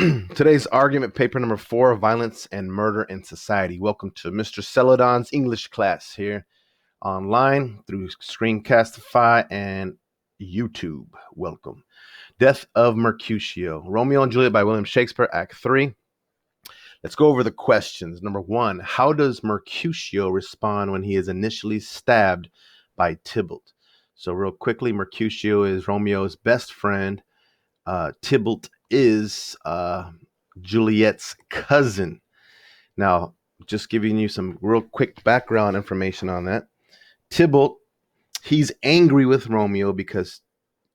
Today's argument, paper number 4, Violence and Murder in Society. Welcome to Mr. Celadon's English class here online through Screencastify and YouTube. Welcome. Death of Mercutio. Romeo and Juliet by William Shakespeare, Act 3. Let's go over the questions. Number 1, how does Mercutio respond when he is initially stabbed by Tybalt? So real quickly, Mercutio is Romeo's best friend. Tybalt is Juliet's cousin. Now, just giving you some real quick background information on that. Tybalt, he's angry with Romeo because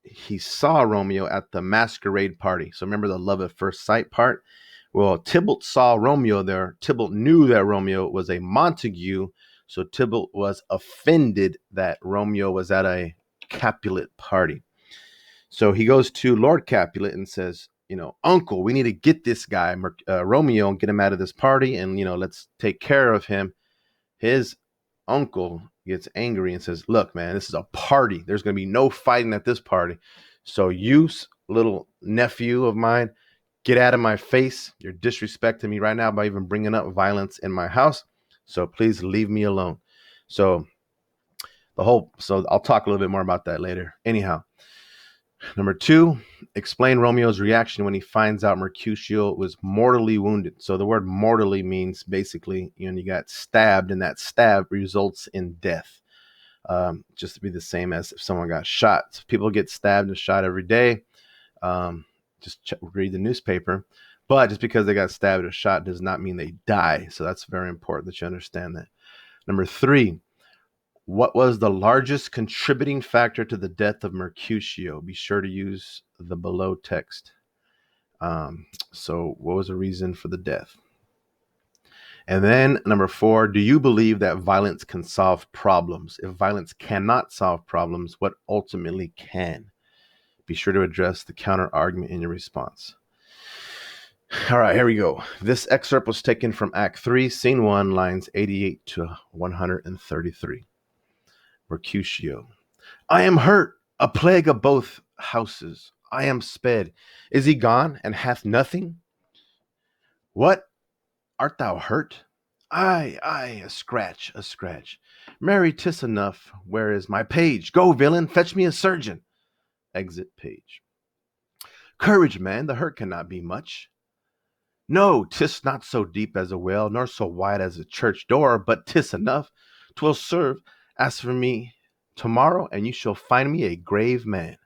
he saw Romeo at the masquerade party. So remember the love at first sight part? Well, Tybalt saw Romeo there. Tybalt knew that Romeo was a Montague. So Tybalt was offended that Romeo was at a Capulet party. So he goes to Lord Capulet and says, Uncle, we need to get this guy, Romeo, and get him out of this party. And, let's take care of him. His uncle gets angry and says, look, man, this is a party. There's going to be no fighting at this party. So you, little nephew of mine, get out of my face. You're disrespecting me right now by even bringing up violence in my house. So please leave me alone. So I'll talk a little bit more about that later. Anyhow. Number 2, explain Romeo's reaction when he finds out Mercutio was mortally wounded. So the word mortally means basically, you got stabbed, and that stab results in death. Just to be the same as if someone got shot. So people get stabbed and shot every day. Read the newspaper. But just because they got stabbed or shot does not mean they die. So that's very important that you understand that. Number 3, what was the largest contributing factor to the death of Mercutio? Be sure to use the below text. So what was the reason for the death? And then number 4, do you believe that violence can solve problems? If violence cannot solve problems, what ultimately can? Be sure to address the counter argument in your response. All right, here we go. This excerpt was taken from Act 3, Scene 1, lines 88 to 133. Mercutio. I am hurt, a plague of both houses. I am sped. Is he gone, and hath nothing? What? Art thou hurt? Aye, a scratch, a scratch. Marry, 'tis enough. Where is my page? Go, villain, fetch me a surgeon. Exit page. Courage, man, the hurt cannot be much. No, 'tis not so deep as a well, nor so wide as a church door, but 'tis enough. 'Twill serve. As for me, tomorrow, and you shall find me a grave man.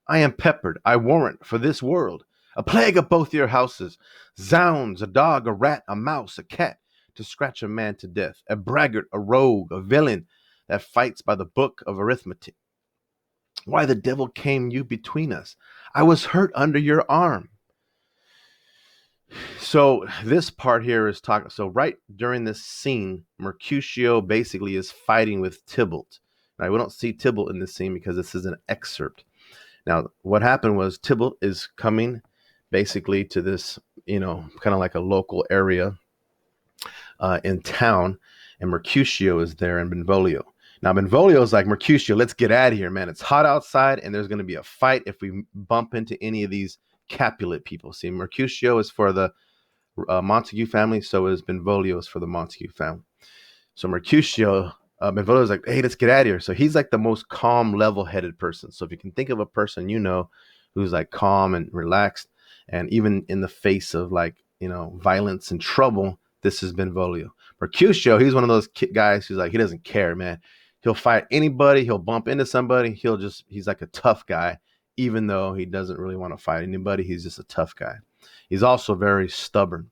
I am peppered, I warrant, for this world. A plague of both your houses. Zounds, a dog, a rat, a mouse, a cat, to scratch a man to death. A braggart, a rogue, a villain, that fights by the book of arithmetic. Why the devil came you between us? I was hurt under your arm. So this part here is talking. So right during this scene, Mercutio basically is fighting with Tybalt. Now, we don't see Tybalt in this scene because this is an excerpt. Now, what happened was Tybalt is coming basically to this, kind of like a local area in town, and Mercutio is there in Benvolio. Now, Benvolio is like, Mercutio, let's get out of here, man. It's hot outside, and there's going to be a fight if we bump into any of these Capulet people. See, Mercutio is for the Montague family, so is Benvolio is for the Montague family. So Mercutio, Benvolio is like, hey, let's get out of here. So he's like the most calm, level-headed person. So if you can think of a person who's like calm and relaxed, and even in the face of violence and trouble, this is Benvolio. Mercutio, he's one of those guys who's like, he doesn't care, man. He'll fight anybody. He'll bump into somebody. He's like a tough guy. Even though he doesn't really want to fight anybody, he's just a tough guy. He's also very stubborn.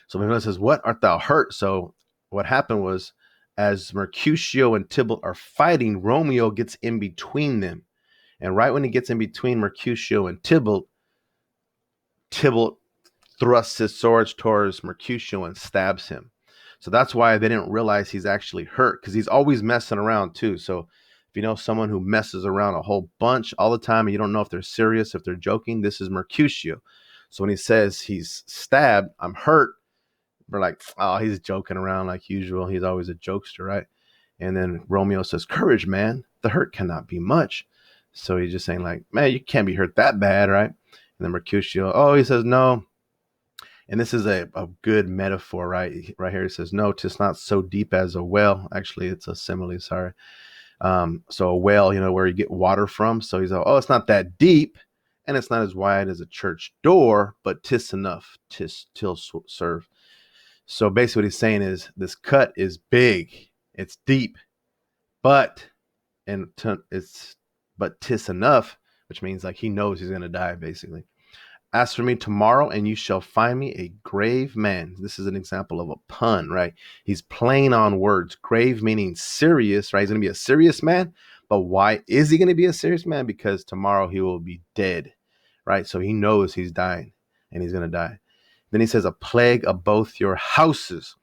So Benvolio says, what art thou hurt? So what happened was, as Mercutio and Tybalt are fighting, Romeo gets in between them. And right when he gets in between Mercutio and Tybalt thrusts his swords towards Mercutio and stabs him. So that's why they didn't realize he's actually hurt, because he's always messing around too. So if you know someone who messes around a whole bunch all the time and you don't know if they're serious, if they're joking, this is Mercutio. So when he says he's stabbed, I'm hurt, we're like, oh, he's joking around like usual. He's always a jokester, right? And then Romeo says, courage, man. The hurt cannot be much. So he's just saying like, man, you can't be hurt that bad, right? And then Mercutio, oh, he says, no. And this is a good metaphor, right? Right here, it says, no, 'tis not so deep as a well. Actually, it's a simile, sorry. So a well, where you get water from. So he's like, oh, it's not that deep, and it's not as wide as a church door, but 'tis enough, 'tis till serve. So basically, what he's saying is this cut is big, it's deep, but it's but 'tis enough, which means like he knows he's gonna die, basically. Ask for me tomorrow, and you shall find me a grave man. This is an example of a pun, right? He's playing on words. Grave meaning serious, right? He's going to be a serious man. But why is he going to be a serious man? Because tomorrow he will be dead, right? So he knows he's dying and he's going to die. Then he says, a plague of both your houses.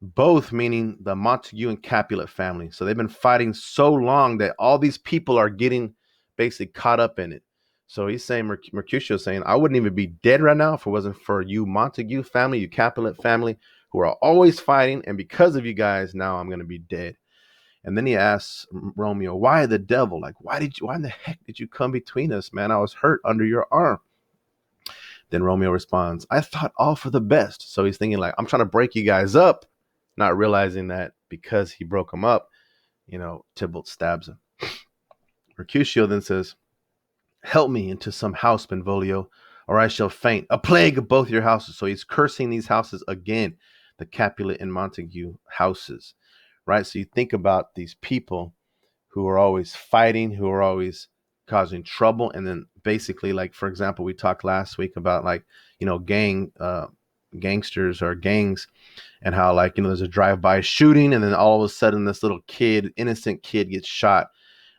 Both meaning the Montague and Capulet family. So they've been fighting so long that all these people are getting basically caught up in it. So he's saying, Mercutio is saying, I wouldn't even be dead right now if it wasn't for you Montague family, you Capulet family, who are always fighting. And because of you guys, now I'm going to be dead. And then he asks Romeo, why the devil? Like, why in the heck did you come between us, man? I was hurt under your arm. Then Romeo responds, I thought all for the best. So he's thinking like, I'm trying to break you guys up, not realizing that because he broke him up, Tybalt stabs him. Mercutio then says, help me into some house, Benvolio, or I shall faint. A plague of both your houses. So he's cursing these houses again, the Capulet and Montague houses, right? So you think about these people who are always fighting, who are always causing trouble. And then basically, like, for example, we talked last week about like, gangsters or gangs, and how like, there's a drive-by shooting, and then all of a sudden this little kid, innocent kid, gets shot,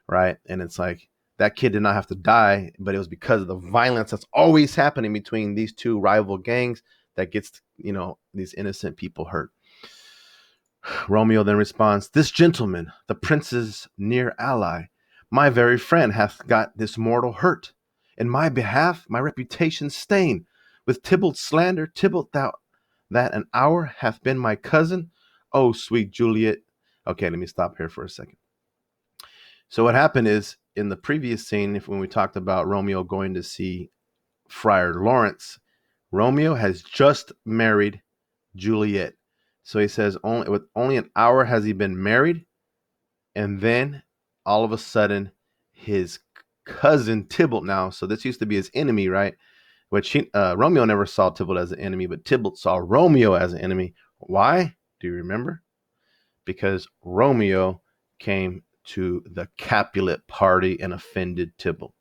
right? And it's like, that kid did not have to die, but it was because of the violence that's always happening between these two rival gangs that gets, these innocent people hurt. Romeo then responds, this gentleman, the prince's near ally, my very friend, hath got this mortal hurt. In my behalf, my reputation stained. With Tybalt's slander, Tybalt thou that an hour hath been my cousin. Oh, sweet Juliet. Okay, let me stop here for a second. So what happened is, in the previous scene, when we talked about Romeo going to see Friar Lawrence, Romeo has just married Juliet. So he says only an hour has he been married, and then all of a sudden his cousin Tybalt now. So this used to be his enemy, right? Which Romeo never saw Tybalt as an enemy, but Tybalt saw Romeo as an enemy. Why? Do you remember? Because Romeo came to the Capulet party and offended Tybalt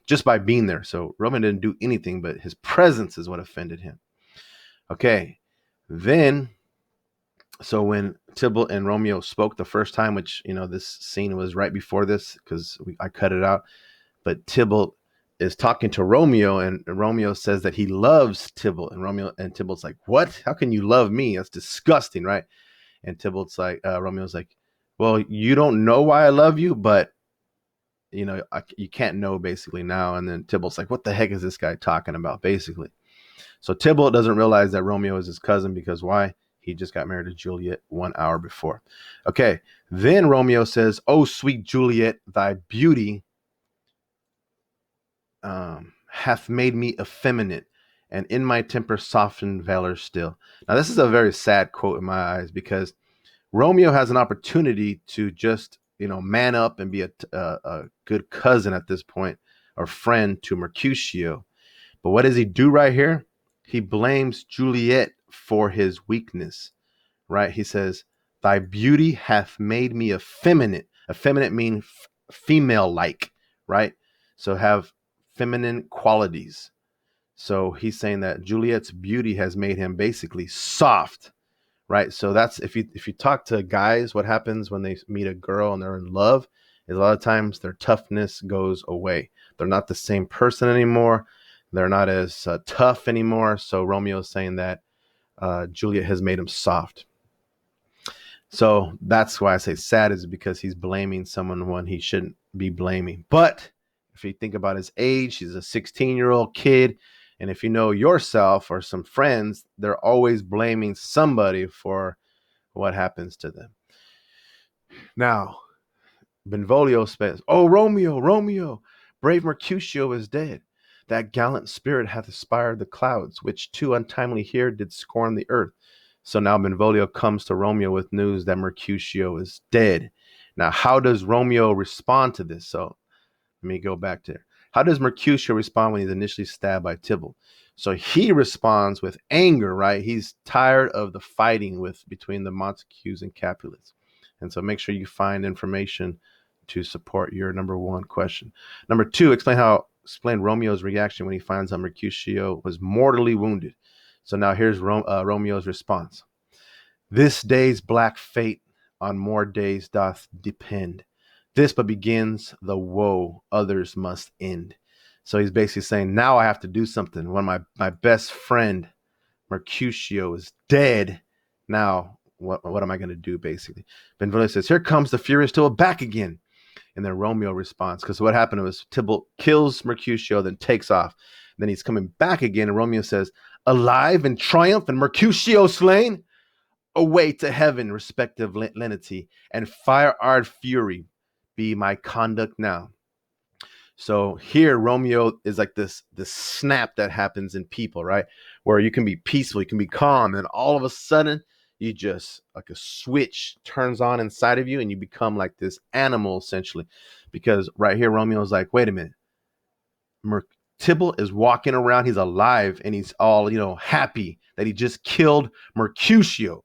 just by being there. So Romeo didn't do anything, but his presence is what offended him. Okay, then, so when Tybalt and Romeo spoke the first time, which, this scene was right before this because I cut it out, but Tybalt is talking to Romeo, and Romeo says that he loves Tybalt, and Tybalt's like, what? How can you love me? That's disgusting, right? And Tybalt's like, Romeo's like, well, you don't know why I love you, but you can't know basically now. And then Tybalt's like, what the heck is this guy talking about, basically? So Tybalt doesn't realize that Romeo is his cousin, because why? He just got married to Juliet 1 hour before. Okay, then Romeo says, oh, sweet Juliet, thy beauty hath made me effeminate, and in my temper softened valor still. Now, this is a very sad quote in my eyes, because Romeo has an opportunity to just, man up and be a good cousin at this point, or friend to Mercutio. But what does he do right here? He blames Juliet for his weakness, right? He says, thy beauty hath made me effeminate. Effeminate means female-like, right? So have feminine qualities. So he's saying that Juliet's beauty has made him basically soft, right? So that's, if you talk to guys, what happens when they meet a girl and they're in love is a lot of times their toughness goes away. They're not the same person anymore. They're not as tough anymore. So Romeo is saying that Juliet has made him soft. So that's why I say sad, is because he's blaming someone when he shouldn't be blaming. But if you think about his age, he's a 16-year-old kid. And if you know yourself or some friends, they're always blaming somebody for what happens to them. Now, Benvolio says, oh, Romeo, brave Mercutio is dead. That gallant spirit hath aspired the clouds, which too untimely here did scorn the earth. So now Benvolio comes to Romeo with news that Mercutio is dead. Now, how does Romeo respond to this? So let me go back to how does Mercutio respond when he's initially stabbed by Tybalt? So he responds with anger, right? He's tired of the fighting with between the Montagues and Capulets. And so make sure you find information to support your number one question. Number two, explain Romeo's reaction when he finds out Mercutio was mortally wounded. So now here's Romeo's response. This day's black fate on more days doth depend. This but begins the woe others must end. So he's basically saying, now I have to do something. When my best friend, Mercutio, is dead, now what am I going to do, basically? Benvolio says, here comes the furious Tybalt back again. And then Romeo responds, because what happened was Tybalt kills Mercutio, then takes off. Then he's coming back again, and Romeo says, alive in triumph and Mercutio slain? Away to heaven, respective lenity, and fire-eyed fury be my conduct now. So here Romeo is like this snap that happens in people, right? Where you can be peaceful, you can be calm, and all of a sudden you just like a switch turns on inside of you and you become like this animal essentially. Because right here Romeo's like, wait a minute. Tybalt is walking around, he's alive, and he's all, happy that he just killed Mercutio.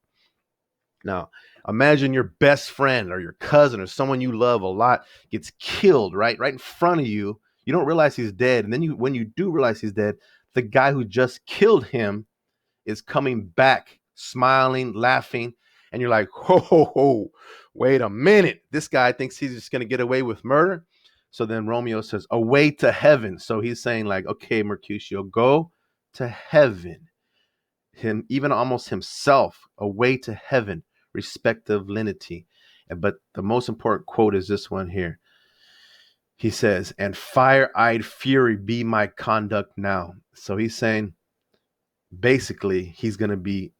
Now, imagine your best friend or your cousin or someone you love a lot gets killed right in front of you. You don't realize he's dead. And then when you do realize he's dead, the guy who just killed him is coming back, smiling, laughing. And you're like, ho, ho, ho, wait a minute. This guy thinks he's just going to get away with murder. So then Romeo says, away to heaven. So he's saying like, okay, Mercutio, go to heaven. Him, even almost himself, away to heaven, respective lenity. But the most important quote is this one here. He says, and fire-eyed fury be my conduct now. So he's saying, basically, he's going to be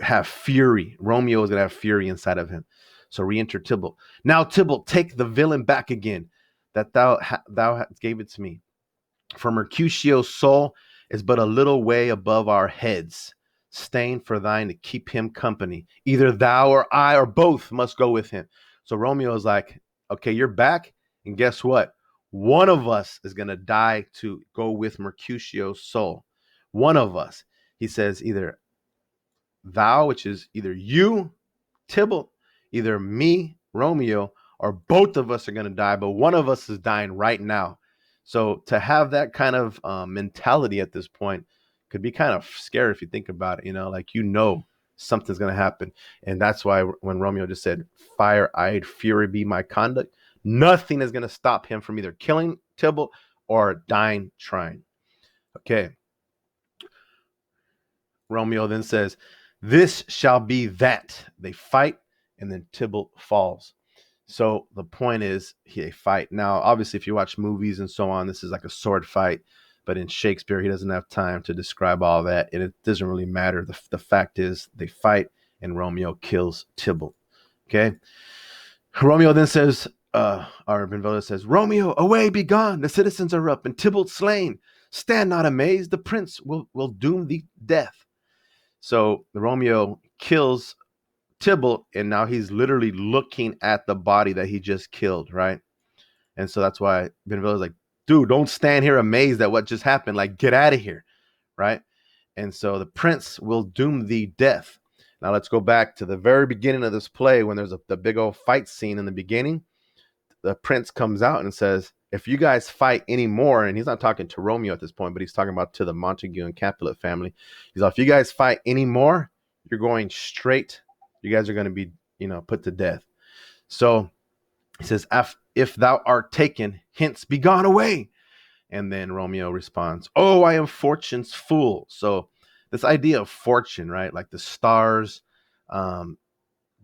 have fury. Romeo is going to have fury inside of him. So re-enter Tybalt. Now, Tybalt, take the villain back again, that thou gave it to me. For Mercutio's soul is but a little way above our heads. Stain for thine to keep him company. Either thou or I or both must go with him. So Romeo is like, okay, you're back. And guess what? One of us is going to die to go with Mercutio's soul. One of us. He says either thou, which is either you, Tybalt, either me, Romeo, or both of us are going to die. But one of us is dying right now. So to have that kind of mentality at this point could be kind of scary if you think about it, like, something's going to happen. And that's why when Romeo just said, fire-eyed fury be my conduct, nothing is going to stop him from either killing Tybalt or dying trying. Okay. Romeo then says, this shall be that. They fight, and then Tybalt falls. So the point is, they fight. Now, obviously, if you watch movies and so on, this is like a sword fight. But in Shakespeare, he doesn't have time to describe all that. And it doesn't really matter. The fact is, they fight, and Romeo kills Tybalt. Okay? Romeo then says, Benvolio says, Romeo, away, be gone. The citizens are up, and Tybalt slain. Stand not amazed. The prince will doom thee death. So Romeo kills Tybalt, and now he's literally looking at the body that he just killed, right? And so that's why Benvolio's like, dude, don't stand here amazed at what just happened. Like, get out of here, right? And so the prince will doom thee death. Now let's go back to the very beginning of this play when there's the big old fight scene in the beginning. The prince comes out and says, if you guys fight anymore, and he's not talking to Romeo at this point, but he's talking about to the Montague and Capulet family. He's like, if you guys fight anymore, you're going straight. You guys are going to be, put to death. So he says, if thou art taken, hence be gone away. And then Romeo responds, oh, I am fortune's fool. So this idea of fortune, right? Like the stars,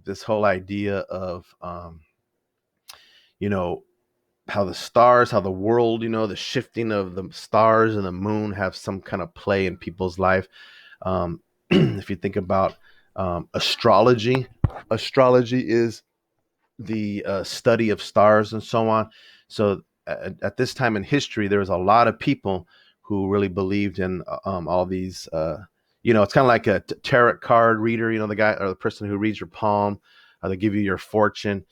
this whole idea of, how the stars, how the world, the shifting of the stars and the moon have some kind of play in people's life. If you think about astrology is the study of stars and so on. So at this time in history, there was a lot of people who really believed in all these. It's kind of like a tarot card reader. The guy or the person who reads your palm, they give you your fortune.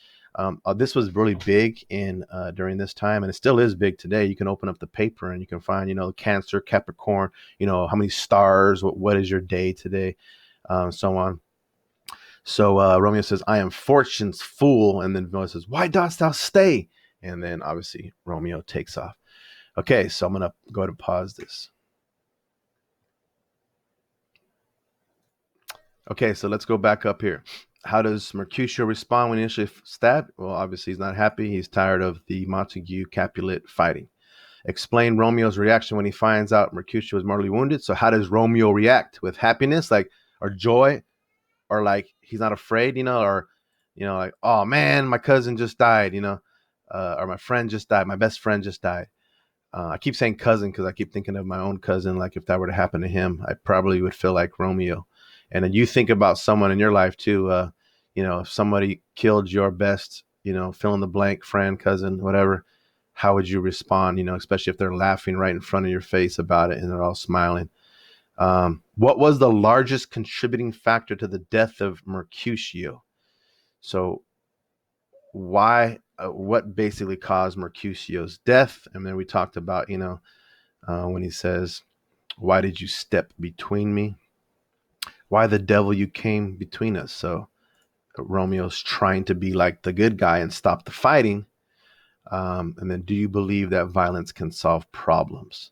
This was really big in during this time, and it still is big today. You can open up the paper and you can find, Cancer, Capricorn, how many stars, what is your day today, so on. So Romeo says, "I am fortune's fool," and then Venus says, "Why dost thou stay?" And then obviously Romeo takes off. Okay, so I'm gonna go ahead and pause this. Okay, so let's go back up here. How does Mercutio respond when initially stabbed? Well, obviously he's not happy. He's tired of the Montague Capulet fighting. Explain Romeo's reaction when he finds out Mercutio is mortally wounded. So how does Romeo react? With happiness, or joy, or he's not afraid, or like, oh man, my cousin just died, or my friend just died, my best friend just died. I keep saying cousin because I keep thinking of my own cousin. Like if that were to happen to him, I probably would feel like Romeo. And then you think about someone in your life too. If somebody killed your best, fill in the blank, friend, cousin, whatever, how would you respond? Especially if they're laughing right in front of your face about it and they're all smiling. What was the largest contributing factor to the death of Mercutio? So what basically caused Mercutio's death? And then we talked about, when he says, "Why did you step between me? Why the devil you came between us?" So Romeo's trying to be like the good guy and stop the fighting. And then, do you believe that violence can solve problems?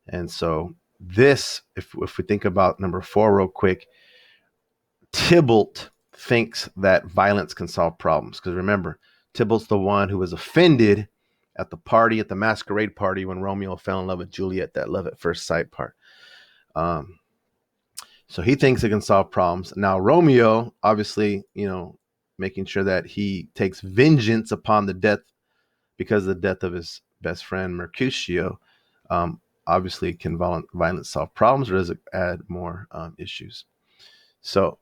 And so this, if we think about number 4 real quick, Tybalt thinks that violence can solve problems. Because remember, Tybalt's the one who was offended at the masquerade party, when Romeo fell in love with Juliet, that love at first sight part. So he thinks it can solve problems. Now, Romeo, obviously, making sure that he takes vengeance upon the death, because of the death of his best friend, Mercutio. Obviously, can violence solve problems, or does it add more issues? So